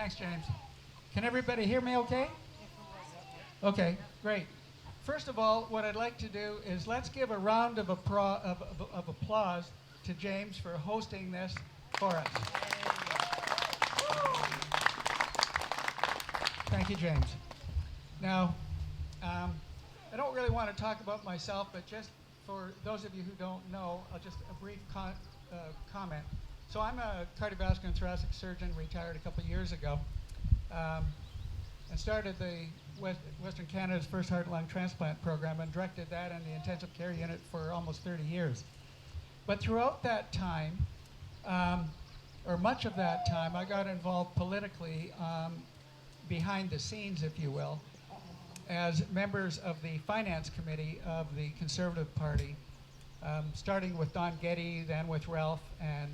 Thanks, James. Can everybody hear me okay? Okay, great. First of all, what I'd like to do is let's give a round of applause to James for hosting this for us. Thank you, James. Now, I don't really want to talk about myself, but just for those of you who don't know, just a brief comment. So I'm a cardiovascular and thoracic surgeon, retired a couple of years ago, and started the Western Canada's first heart and lung transplant program and directed that in the intensive care unit for almost 30 years. But throughout that time, or much of that time, I got involved politically behind the scenes, if you will, as members of the finance committee of the Conservative Party, starting with Don Getty, then with Ralph, and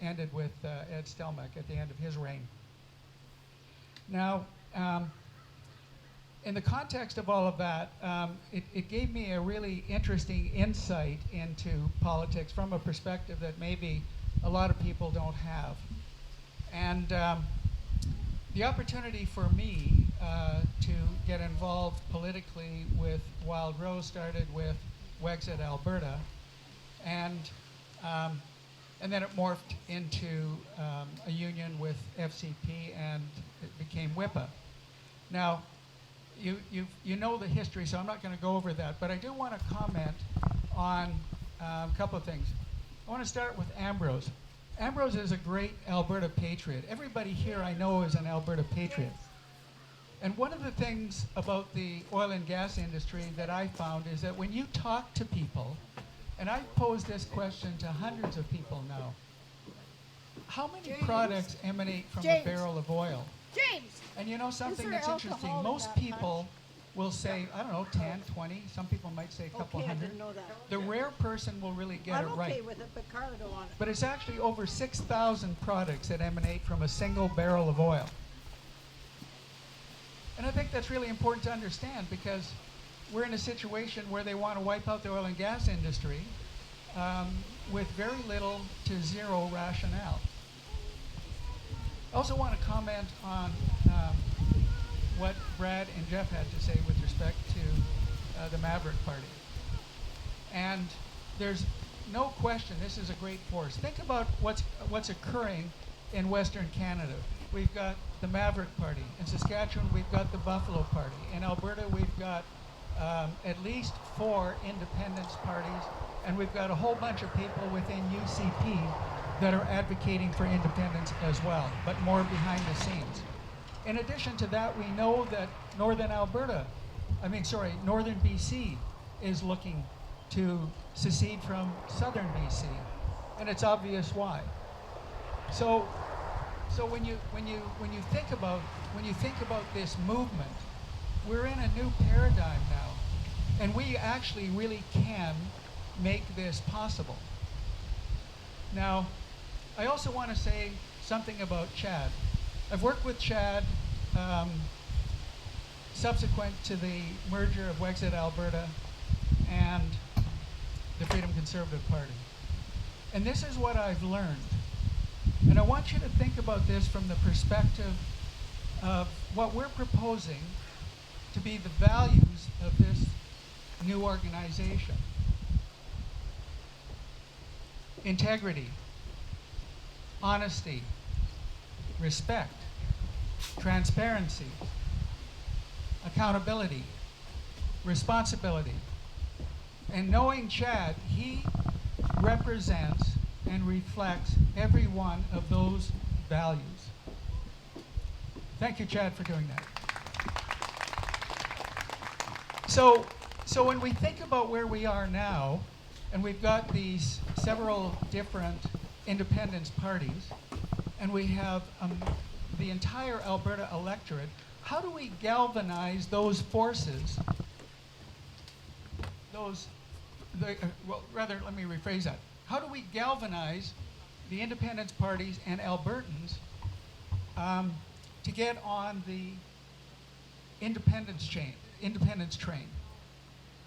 ended with Ed Stelmach at the end of his reign. Now, in the context of all of that, it gave me a really interesting insight into politics from a perspective that maybe a lot of people don't have. And the opportunity for me to get involved politically with Wild Rose started with Wexit Alberta, and then it morphed into a union with FCP, and it became WIPA. Now, you know the history, so I'm not going to go over that, but I do want to comment on a couple of things. I want to start with Ambrose. Ambrose is a great Alberta patriot. Everybody here I know is an Alberta patriot. And one of the things about the oil and gas industry that I found is that when you talk to people, and I've posed this question to hundreds of people now, how many products emanate from a barrel of oil? James! And you know something that's interesting? Most people will say, I don't know, 10, 20. Some people might say a couple hundred. I didn't know that. The rare person will really get it right. I'm okay with it, but Carla don't want it. But it's actually over 6,000 products that emanate from a single barrel of oil. And I think that's really important to understand, because we're in a situation where they want to wipe out the oil and gas industry with very little to zero rationale. I also want to comment on what Brad and Jeff had to say with respect to the Maverick Party. And there's no question this is a great force. Think about what's occurring in Western Canada. We've got the Maverick Party. In Saskatchewan, we've got the Buffalo Party. In Alberta, we've got at least 4 independence parties, and we've got a whole bunch of people within UCP that are advocating for independence as well, but more behind the scenes. In addition to that, we know that northern BC is looking to secede from southern BC, and it's obvious why. So when you think about this movement, we're in a new paradigm now, and we actually really can make this possible. Now, I also want to say something about Chad. I've worked with Chad subsequent to the merger of Wexit Alberta and the Freedom Conservative Party. And this is what I've learned. And I want you to think about this from the perspective of what we're proposing to be the values of this new organization. Integrity, honesty, respect, transparency, accountability, responsibility. And knowing Chad, he represents and reflects every one of those values. Thank you, Chad, for doing that. So when we think about where we are now, and we've got these several different independence parties, and we have the entire Alberta electorate, how do we galvanize those forces? Let me rephrase that. How do we galvanize the independence parties and Albertans to get on the independence train?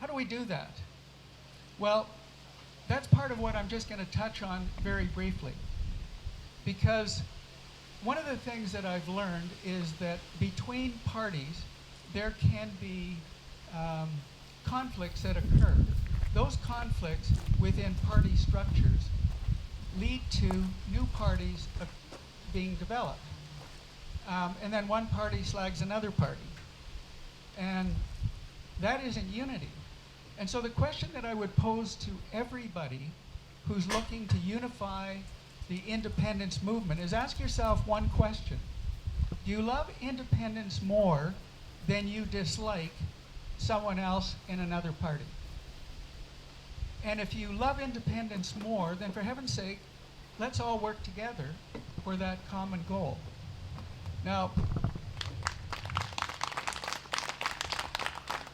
How do we do that? Well, that's part of what I'm just going to touch on very briefly, because one of the things that I've learned is that between parties, there can be conflicts that occur. Those conflicts within party structures lead to new parties being developed. And then one party slags another party. And that isn't unity. And so the question that I would pose to everybody who's looking to unify the independence movement is ask yourself one question. Do you love independence more than you dislike someone else in another party? And if you love independence more, then for heaven's sake, let's all work together for that common goal. Now,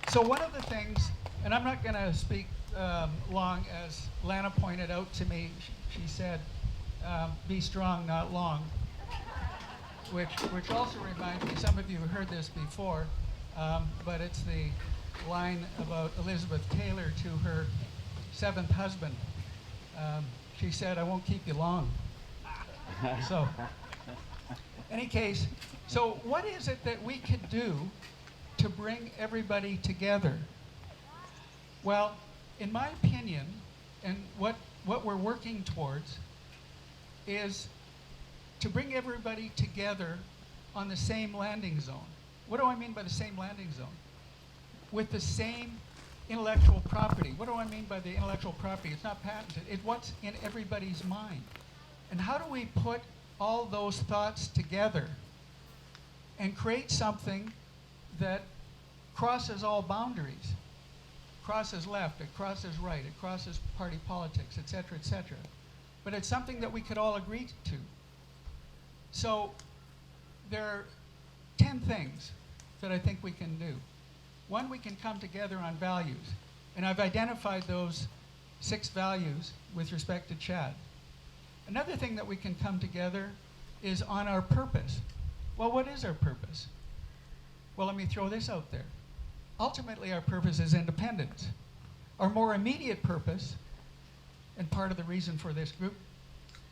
so one of the things, and I'm not going to speak long, as Lana pointed out to me, she said, be strong, not long, which also reminds me, some of you have heard this before, but it's the line about Elizabeth Taylor to her seventh husband. She said, I won't keep you long. So, any case, so what is it that we could do to bring everybody together? Well, in my opinion, and what we're working towards is to bring everybody together on the same landing zone. What do I mean by the same landing zone? With the same intellectual property. What do I mean by the intellectual property? It's not patented. It's what's in everybody's mind. And how do we put all those thoughts together and create something that crosses all boundaries? Crosses left, it crosses right, it crosses party politics, et cetera, et cetera. But it's something that we could all agree to. So there are 10 things that I think we can do. One, we can come together on values. And I've identified those 6 values with respect to Chad. Another thing that we can come together is on our purpose. Well, what is our purpose? Well, let me throw this out there. Ultimately, our purpose is independence. Our more immediate purpose, and part of the reason for this group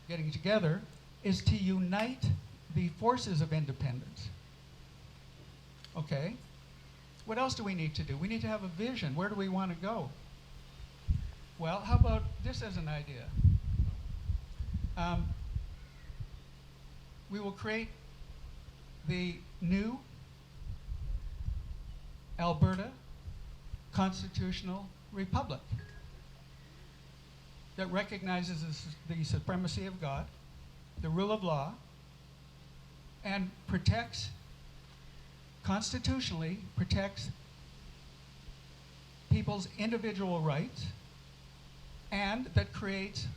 getting together, is to unite the forces of independence. Okay? What else do we need to do? We need to have a vision. Where do we want to go? Well, how about this as an idea? We will create the new Alberta Constitutional Republic that recognizes the supremacy of God, the rule of law, and protects, constitutionally protects people's individual rights, and that creates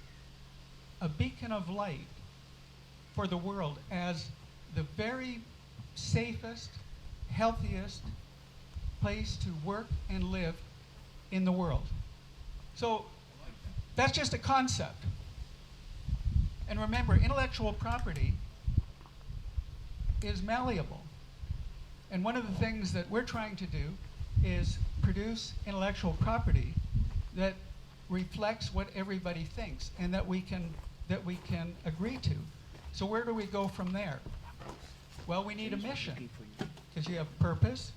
a beacon of light for the world as the very safest, healthiest place to work and live in the world. So that's just a concept. And remember, intellectual property is malleable. And one of the things that we're trying to do is produce intellectual property that reflects what everybody thinks and that we can agree to. So where do we go from there? Well, we need a mission, because you have purpose,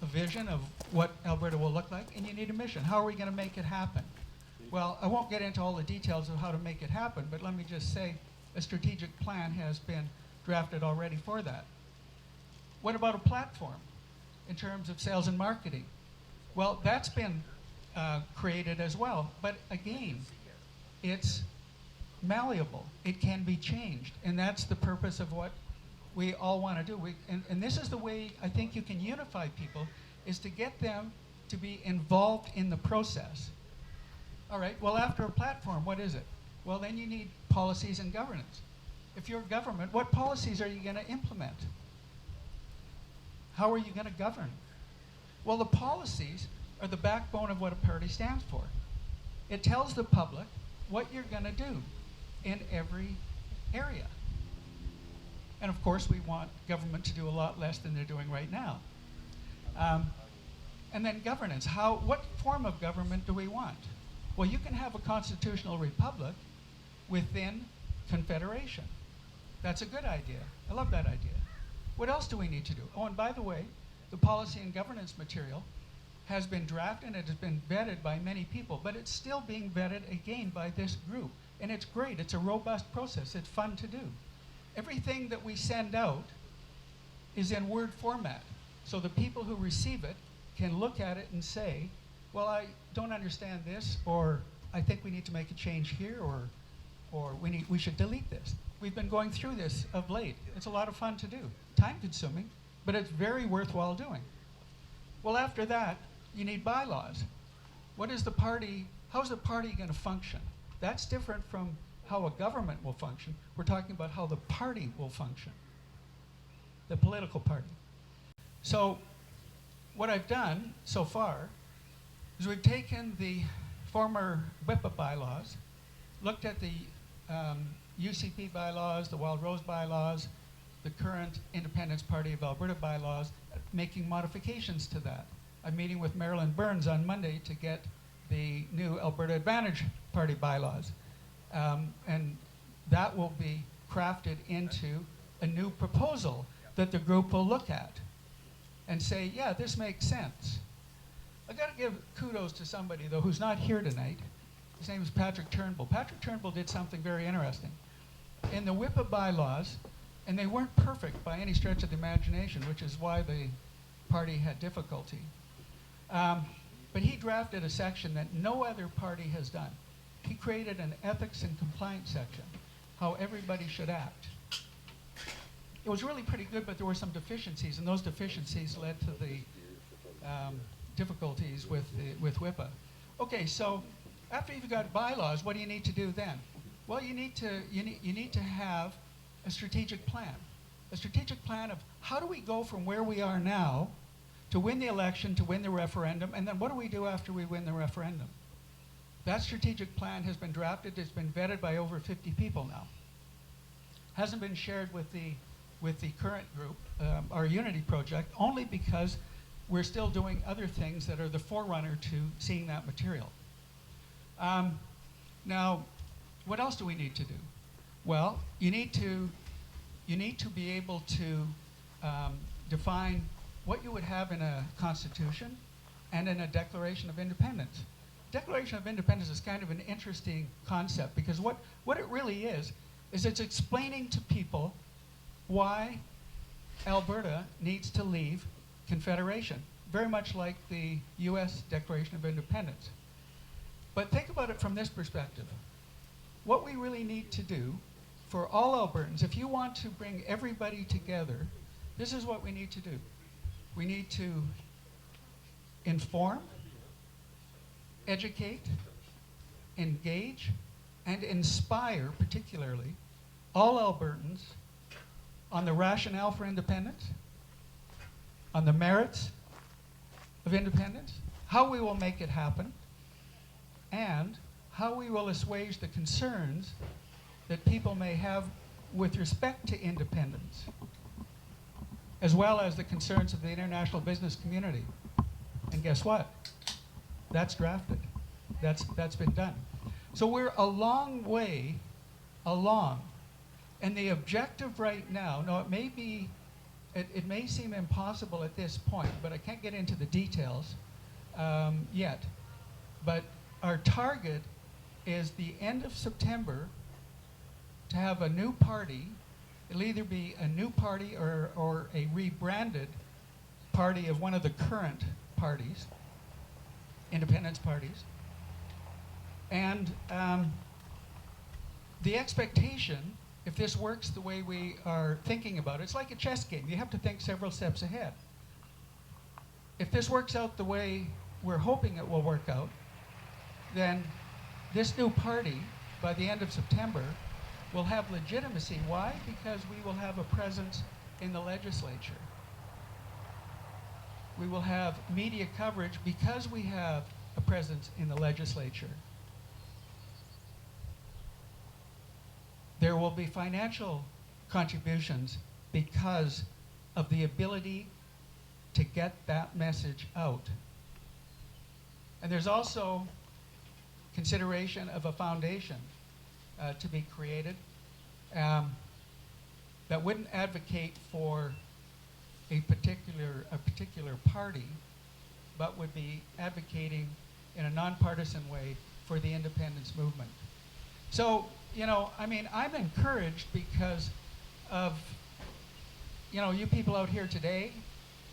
a vision of what Alberta will look like, and you need a mission. How are we going to make it happen? Well, I won't get into all the details of how to make it happen, but let me just say a strategic plan has been drafted already for that. What about a platform in terms of sales and marketing? Well, that's been created as well, but again, it's malleable. It can be changed, and that's the purpose of what we all want to do. And this is the way I think you can unify people, is to get them to be involved in the process. All right, well, after a platform, what is it? Well, then you need policies and governance. If you're government, what policies are you going to implement? How are you going to govern? Well, the policies are the backbone of what a party stands for. It tells the public what you're going to do in every area. And of course, we want government to do a lot less than they're doing right now. And then governance. What form of government do we want? Well, you can have a constitutional republic within confederation. That's a good idea. I love that idea. What else do we need to do? Oh, and by the way, the policy and governance material has been drafted and it has been vetted by many people, but it's still being vetted again by this group. And it's great. It's a robust process. It's fun to do. Everything that we send out is in Word format. So the people who receive it can look at it and say, well, I don't understand this, or I think we need to make a change here, or we should delete this. We've been going through this of late. It's a lot of fun to do. Time consuming, but it's very worthwhile doing. Well, after that, you need bylaws. How's the party going to function? That's different from how a government will function. We're talking about how the party will function, the political party. So what I've done so far is we've taken the former WIPA bylaws, looked at the UCP bylaws, the Wild Rose bylaws, the current Independence Party of Alberta bylaws, making modifications to that. I'm meeting with Marilyn Burns on Monday to get the new Alberta Advantage Party bylaws. And that will be crafted into a new proposal that the group will look at and say, yeah, this makes sense. I got to give kudos to somebody, though, who's not here tonight. His name is Patrick Turnbull. Patrick Turnbull did something very interesting. In the WIPA bylaws, and they weren't perfect by any stretch of the imagination, which is why the party had difficulty. But he drafted a section that no other party has done. He created an ethics and compliance section, how everybody should act. It was really pretty good, but there were some deficiencies, and those deficiencies led to the difficulties with WIPA. Okay, so after you've got bylaws, what do you need to do then? Well, you need to have a strategic plan. A strategic plan of how do we go from where we are now to win the election, to win the referendum, and then what do we do after we win the referendum? That strategic plan has been drafted. It's been vetted by over 50 people now. Hasn't been shared with the current group, our Unity project, only because we're still doing other things that are the forerunner to seeing that material. Now, what else do we need to do? Well, you need to be able to define what you would have in a constitution and in a Declaration of Independence. Declaration of Independence is kind of an interesting concept because what it really is it's explaining to people why Alberta needs to leave Confederation, very much like the US Declaration of Independence. But think about it from this perspective. What we really need to do for all Albertans, if you want to bring everybody together, this is what we need to do. We need to inform, educate, engage, and inspire, particularly, all Albertans on the rationale for independence, on the merits of independence, how we will make it happen, and how we will assuage the concerns that people may have with respect to independence, as well as the concerns of the international business community. And guess what? That's drafted. That's been done. So we're a long way along. And the objective right now, it may seem impossible at this point, but I can't get into the details yet. But our target is the end of September to have a new party. It'll either be a new party or a rebranded party of one of the current parties, independence parties. And the expectation, if this works the way we are thinking about it, it's like a chess game. You have to think several steps ahead. If this works out the way we're hoping it will work out, then this new party, by the end of September, will have legitimacy. Why? Because we will have a presence in the legislature. We will have media coverage because we have a presence in the legislature. There will be financial contributions because of the ability to get that message out. And there's also consideration of a foundation to be created. that wouldn't advocate for a particular party, but would be advocating in a nonpartisan way for the independence movement. So, you know, I mean, I'm encouraged because of, you know, you people out here today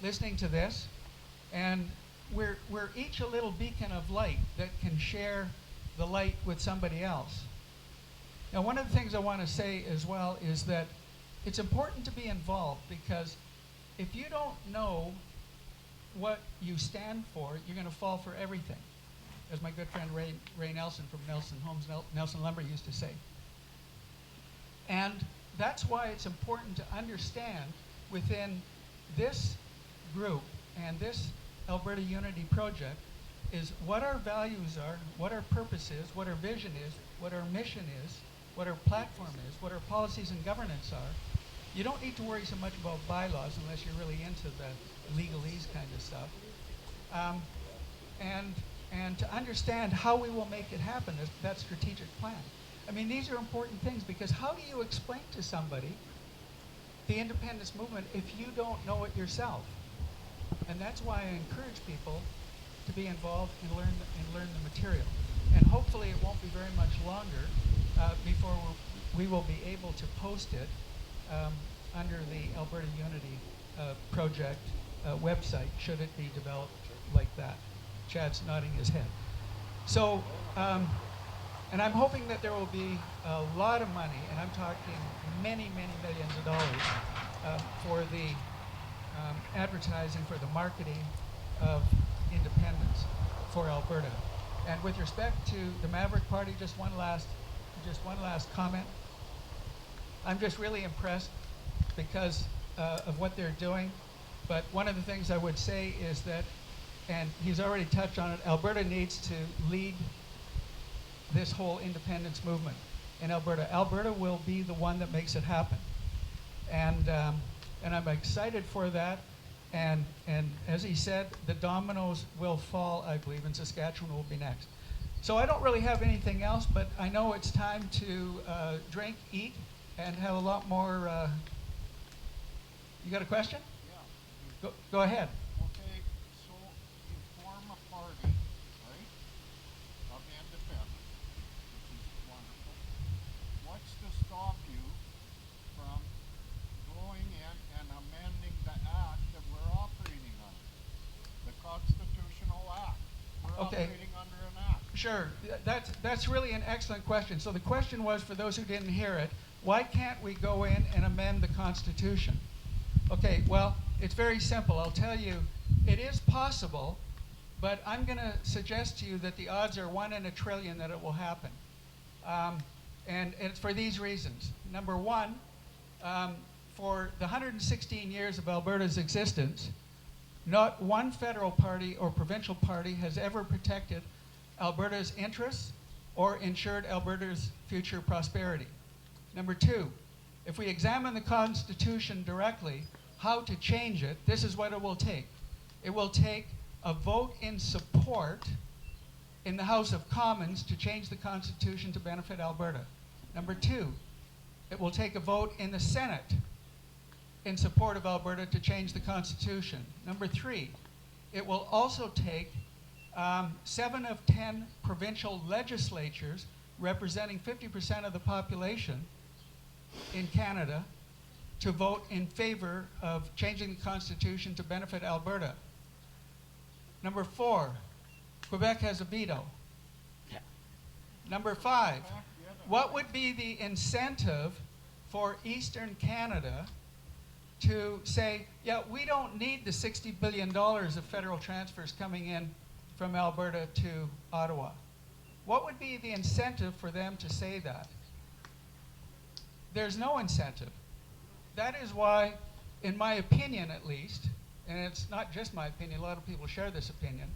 listening to this, and we're each a little beacon of light that can share the light with somebody else. Now, one of the things I want to say as well is that it's important to be involved, because if you don't know what you stand for, you're going to fall for everything, as my good friend Ray Nelson from Nelson Lumber used to say. And that's why it's important to understand within this group and this Alberta Unity Project is what our values are, what our purpose is, what our vision is, what our mission is, what our platform is, what our policies and governance are. You don't need to worry so much about bylaws unless you're really into the legalese kind of stuff. And to understand how we will make it happen, that strategic plan. I mean, these are important things, because how do you explain to somebody the independence movement if you don't know it yourself? And that's why I encourage people to be involved and learn the material. And hopefully it won't be very much longer before we will be able to post it under the Alberta Unity Project website, should it be developed like that. Chad's nodding his head. So, and I'm hoping that there will be a lot of money, and I'm talking many, many millions of dollars for the advertising, for the marketing of independence for Alberta. And with respect to the Maverick Party, just one last comment. I'm just really impressed because of what they're doing. But one of the things I would say is that, and he's already touched on it, Alberta needs to lead this whole independence movement in Alberta. Alberta will be the one that makes it happen. And I'm excited for that. And as he said, the dominoes will fall, I believe, and Saskatchewan will be next. So I don't really have anything else, but I know it's time to drink, eat, and have a lot more. You got a question? Yeah. Go ahead. Okay, so you form a party, right, of independence, which is wonderful. What's to stop you from going in and amending the act that we're operating under? The Constitutional Act. We're Okay. operating under an act. Sure, that's really an excellent question. So the question was, for those who didn't hear it, why can't we go in and amend the Constitution? Okay, well, it's very simple. I'll tell you, it is possible, but I'm going to suggest to you that the odds are 1 in a trillion that it will happen. And it's for these reasons. Number one, for the 116 years of Alberta's existence, not one federal party or provincial party has ever protected Alberta's interests or ensured Alberta's future prosperity. Number two, if we examine the Constitution directly, how to change it, this is what it will take. It will take a vote in support in the House of Commons to change the Constitution to benefit Alberta. Number two, it will take a vote in the Senate in support of Alberta to change the Constitution. Number three, it will also take 7 of 10 provincial legislatures representing 50% of the population in Canada to vote in favor of changing the Constitution to benefit Alberta. Number four, Quebec has a veto. Yeah. Number five, what would be the incentive for Eastern Canada to say, yeah, we don't need the $60 billion of federal transfers coming in from Alberta to Ottawa? What would be the incentive for them to say that? There's no incentive. That is why, in my opinion at least, and it's not just my opinion, a lot of people share this opinion,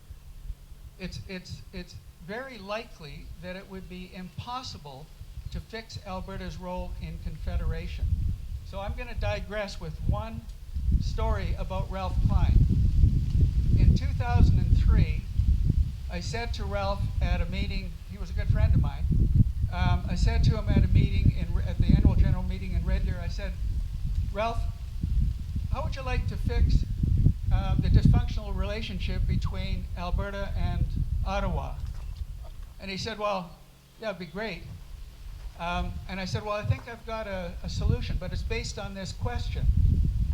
it's very likely that it would be impossible to fix Alberta's role in Confederation. So I'm going to digress with one story about Ralph Klein. In 2003, I said to Ralph at a meeting, he was a good friend of mine, I said to him at a meeting, at the annual general meeting in Red Deer, I said, Ralph, how would you like to fix the dysfunctional relationship between Alberta and Ottawa? And he said, well, yeah, it'd be great. And I said, well, I think I've got a solution, but it's based on this question.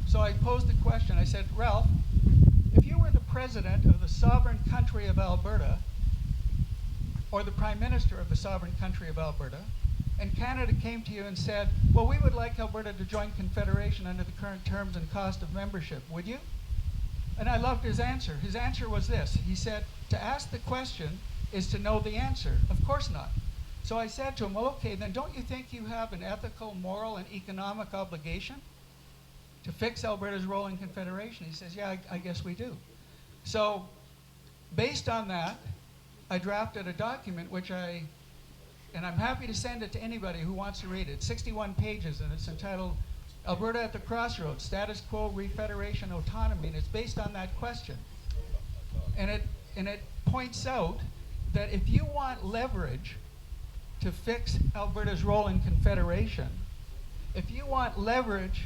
So I posed the question. I said, Ralph, if you were the president of the sovereign country of Alberta, or the prime minister of the sovereign country of Alberta, and Canada came to you and said, well, we would like Alberta to join Confederation under the current terms and cost of membership, would you? And I loved his answer. His answer was this. He said, to ask the question is to know the answer. Of course not. So I said to him, well, okay, then don't you think you have an ethical, moral, and economic obligation to fix Alberta's role in Confederation? He says, yeah, I guess we do. So based on that, I drafted a document and I'm happy to send it to anybody who wants to read it. It's 61 pages, and it's entitled Alberta at the Crossroads, Status Quo, Refederation, Autonomy, and it's based on that question. And it points out that if you want leverage to fix Alberta's role in Confederation, if you want leverage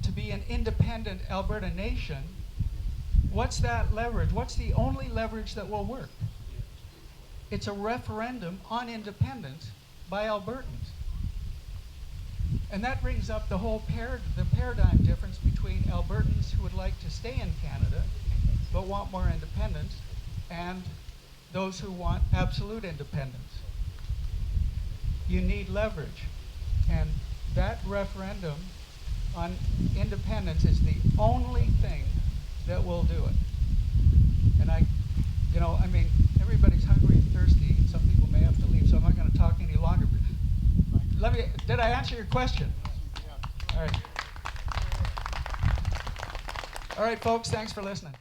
to be an independent Alberta nation, what's that leverage? What's the only leverage that will work? It's a referendum on independence by Albertans. And that brings up the whole the paradigm difference between Albertans who would like to stay in Canada but want more independence and those who want absolute independence. You need leverage. And that referendum on independence is the only thing that will do it. And everybody's hungry and thirsty, and some people may have to leave, so I'm not going to talk any longer. Did I answer your question? All right. All right, folks, thanks for listening.